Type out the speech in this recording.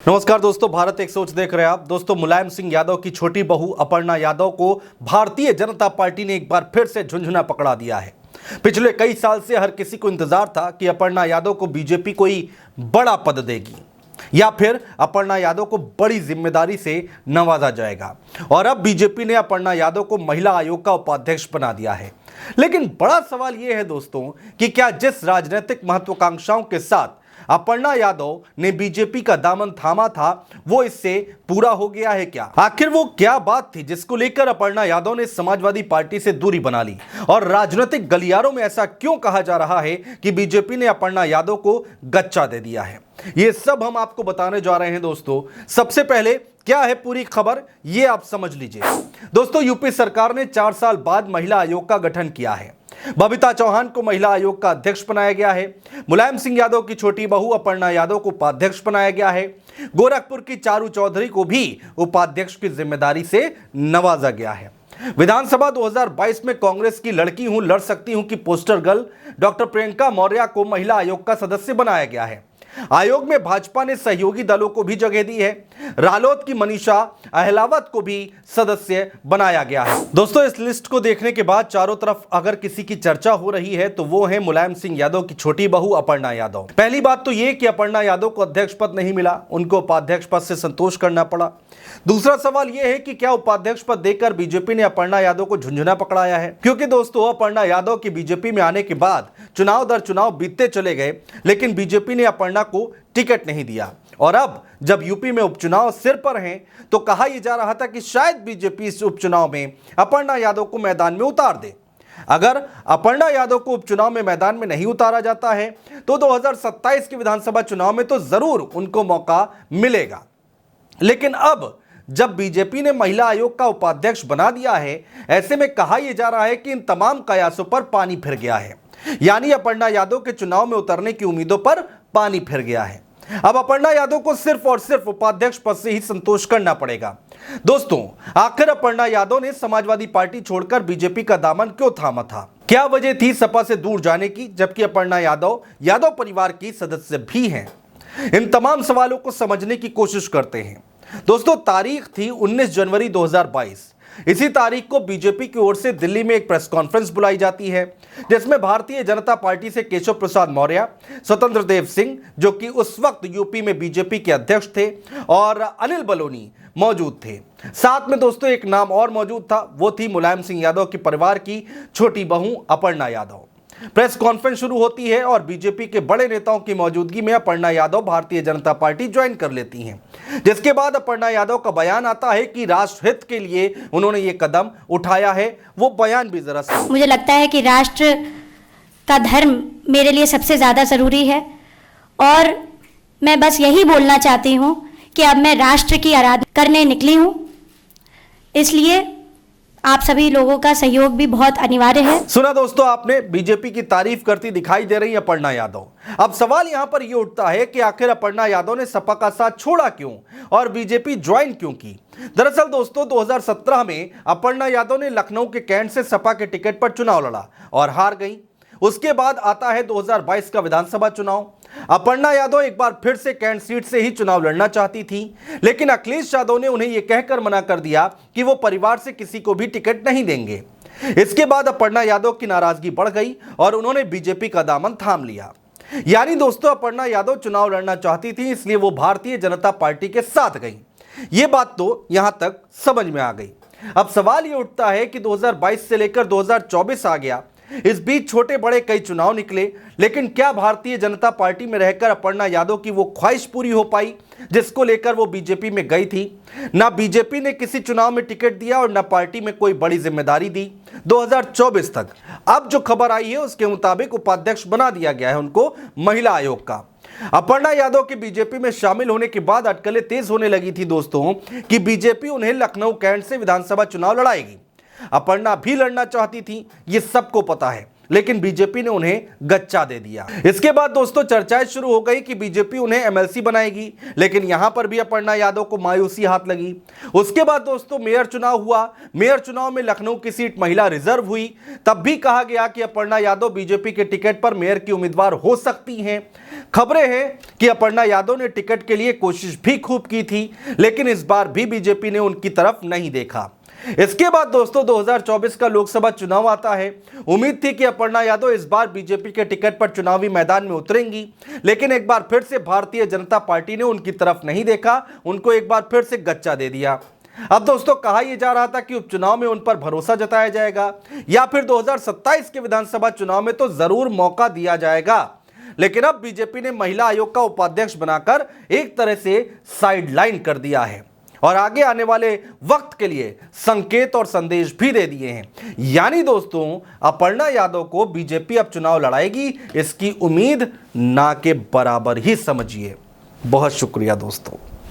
नमस्कार दोस्तों, भारत एक सोच देख रहे हैं आप। दोस्तों, मुलायम सिंह यादव की छोटी बहू अपर्णा यादव को भारतीय जनता पार्टी ने एक बार फिर से झुंझुना पकड़ा दिया है। पिछले कई साल से हर किसी को इंतजार था कि अपर्णा यादव को बीजेपी कोई बड़ा पद देगी या फिर अपर्णा यादव को बड़ी जिम्मेदारी से नवाजा जाएगा। और अब बीजेपी ने अपर्णा यादव को महिला आयोग का उपाध्यक्ष बना दिया है। लेकिन बड़ा सवाल यह है दोस्तों कि क्या जिस राजनीतिक महत्वाकांक्षाओं के साथ अपर्णा यादव ने बीजेपी का दामन थामा था वो इससे पूरा हो गया है क्या? आखिर वो क्या बात थी जिसको लेकर अपर्णा यादव ने समाजवादी पार्टी से दूरी बना ली? और राजनीतिक गलियारों में ऐसा क्यों कहा जा रहा है कि बीजेपी ने अपर्णा यादव को गच्चा दे दिया है? ये सब हम आपको बताने जा रहे हैं दोस्तों। सबसे पहले क्या है पूरी खबर, ये आप समझ लीजिए। दोस्तों, यूपी सरकार ने 4 साल बाद महिला आयोग का गठन किया है। बबीता चौहान को महिला आयोग का अध्यक्ष बनाया गया है। मुलायम सिंह यादव की छोटी बहू अपर्णा यादव को उपाध्यक्ष बनाया गया है। गोरखपुर की चारू चौधरी को भी उपाध्यक्ष की जिम्मेदारी से नवाजा गया है। विधानसभा 2022 में कांग्रेस की लड़की हूं, लड़ सकती हूं की poster girl doctor Priyanka Maurya को महिला आयोग का सदस्य बनाया गया है। आयोग में भाजपा ने सहयोगी दलों को भी जगह दी है। रालोद की मनीषा अहलावत को भी सदस्य बनाया गया है। दोस्तों, इस लिस्ट को देखने के बाद चारों तरफ अगर किसी की चर्चा हो रही है तो वो है मुलायम सिंह यादव की छोटी बहू अपर्णा यादव। पहली बात तो ये कि अपर्णा यादव को अध्यक्ष पद नहीं मिला, उनको उपाध्यक्ष पद से संतोष करना पड़ा। दूसरा सवाल यह है कि क्या उपाध्यक्ष पद देकर बीजेपी ने अपर्णा यादव को झुंझुना पकड़ाया है? क्योंकि दोस्तों, अपर्णा यादव की बीजेपी में आने के बाद चुनाव दर चुनाव बीतते चले गए, लेकिन बीजेपी ने अपर्णा को टिकट नहीं दिया। और अब जब यूपी में उपचुनाव सिर पर हैं तो कहा यह जा रहा था कि शायद बीजेपी इस उपचुनाव में अपर्णा यादव को मैदान में उतार दे। अगर अपर्णा यादव को उपचुनाव में मैदान में नहीं उतारा जाता है तो 2027 के विधानसभा चुनाव में तो जरूर उनको मौका मिलेगा। लेकिन अब जब बीजेपी ने महिला आयोग का उपाध्यक्ष बना दिया है, ऐसे में कहा यह जा रहा है कि इन तमाम कयासों पर पानी फिर गया है। यानी अपर्णा यादव के चुनाव में उतरने की उम्मीदों पर पानी फिर गया है। अब अपर्णा यादव को सिर्फ और सिर्फ उपाध्यक्ष पद से ही संतोष करना पड़ेगा। दोस्तों, आखिर अपर्णा यादव ने समाजवादी पार्टी छोड़कर बीजेपी का दामन क्यों थामा था? क्या वजह थी सपा से दूर जाने की, जबकि अपर्णा यादव परिवार की सदस्य भी हैं? इन तमाम सवालों को समझने की कोशिश करते हैं। दोस्तों, तारीख थी 19 जनवरी 2022। इसी तारीख को बीजेपी की ओर से दिल्ली में एक प्रेस कॉन्फ्रेंस बुलाई जाती है जिसमें भारतीय जनता पार्टी से केशव प्रसाद मौर्य, स्वतंत्र देव सिंह जो कि उस वक्त यूपी में बीजेपी के अध्यक्ष थे, और अनिल बलूनी मौजूद थे। साथ में दोस्तों एक नाम और मौजूद था, वो थी मुलायम सिंह यादव के परिवार की छोटी बहू अपर्णा यादव। प्रेस कॉन्फ्रेंस शुरू होती है और बीजेपी के बड़े नेताओं की मौजूदगी में अपर्णा यादव भारतीय जनता पार्टी ज्वाइन कर लेती हैं। जिसके बाद अपर्णा यादव का बयान आता है कि राष्ट्र हित के लिए उन्होंने ये कदम उठाया है। वो बयान भी जरा सा। मुझे लगता है कि राष्ट्र का धर्म मेरे लिए सबसे ज़्यादा ज़रूरी है और मैं बस यही बोलना चाहती हूँ कि अब मैं राष्ट्र की आराधना करने निकली हूँ, इसलिए आप सभी लोगों का सहयोग भी बहुत अनिवार्य है। सुना दोस्तों आपने, बीजेपी की तारीफ करती दिखाई दे रही अपर्णा यादव। अब सवाल यहां पर यह उठता है कि आखिर अपर्णा यादव ने सपा का साथ छोड़ा क्यों और बीजेपी ज्वाइन क्यों की? दरअसल दोस्तों, 2017 में अपर्णा यादव ने लखनऊ के कैंट से सपा के टिकट पर चुनाव लड़ा और हार गई। उसके बाद आता है 2022 का विधानसभा चुनाव। अपर्णा यादव एक बार फिर से कैंट सीट से ही चुनाव लड़ना चाहती थी, लेकिन अखिलेश यादव ने उन्हें यह कहकर मना कर दिया कि वो परिवार से किसी को भी टिकट नहीं देंगे। इसके बाद अपर्णा यादव की नाराजगी बढ़ गई और उन्होंने बीजेपी का दामन थाम लिया। यानी दोस्तों, अपर्णा यादव चुनाव लड़ना चाहती थी, इसलिए वो भारतीय जनता पार्टी के साथ गई। ये बात तो यहां तक समझ में आ गई। अब सवाल ये उठता है कि 2022 से लेकर 2024 आ गया, इस बीच छोटे बड़े कई चुनाव निकले, लेकिन क्या भारतीय जनता पार्टी में रहकर अपर्णा यादव की वो ख्वाहिश पूरी हो पाई जिसको लेकर वो बीजेपी में गई थी? ना बीजेपी ने किसी चुनाव में टिकट दिया और ना पार्टी में कोई बड़ी जिम्मेदारी दी 2024 तक। अब जो खबर आई है उसके मुताबिक उपाध्यक्ष बना दिया गया है उनको महिला आयोग का। अपर्णा यादव के बीजेपी में शामिल होने के बाद अटकलें तेज होने लगी थी दोस्तों कि बीजेपी उन्हें लखनऊ कैंट से विधानसभा चुनाव लड़ाएगी। अपर्णा भी लड़ना चाहती थी, ये सबको पता है, लेकिन बीजेपी ने उन्हें गच्चा दे दिया। इसके बाद दोस्तों चर्चाएं शुरू हो गई कि बीजेपी उन्हें एमएलसी बनाएगी, लेकिन यहां पर भी अपर्णा यादव को मायूसी हाथ लगी। उसके बाद दोस्तों मेयर चुनाव हुआ। मेयर चुनाव में लखनऊ की सीट महिला रिजर्व हुई। तब भी कहा गया कि अपर्णा यादव बीजेपी के टिकट पर मेयर की उम्मीदवार हो सकती हैं। खबरें हैं कि अपर्णा यादव ने टिकट के लिए कोशिश भी खूब की थी, लेकिन इस बार भी बीजेपी ने उनकी तरफ नहीं देखा। इसके बाद दोस्तों 2024 का लोकसभा चुनाव आता है। उम्मीद थी कि अपर्णा यादव इस बार बीजेपी के टिकट पर चुनावी मैदान में उतरेंगी, लेकिन एक बार फिर से भारतीय जनता पार्टी ने उनकी तरफ नहीं देखा, उनको एक बार फिर से गच्चा दे दिया। अब दोस्तों कहा यह जा रहा था कि उपचुनाव में उन पर भरोसा जताया जाएगा या फिर 2027 के विधानसभा चुनाव में तो जरूर मौका दिया जाएगा, लेकिन अब बीजेपी ने महिला आयोग का उपाध्यक्ष बनाकर एक तरह से साइडलाइन कर दिया है और आगे आने वाले वक्त के लिए संकेत और संदेश भी दे दिए हैं। यानी दोस्तों अपर्णा यादव को बीजेपी अब चुनाव लड़ाएगी, इसकी उम्मीद ना के बराबर ही समझिए। बहुत शुक्रिया दोस्तों।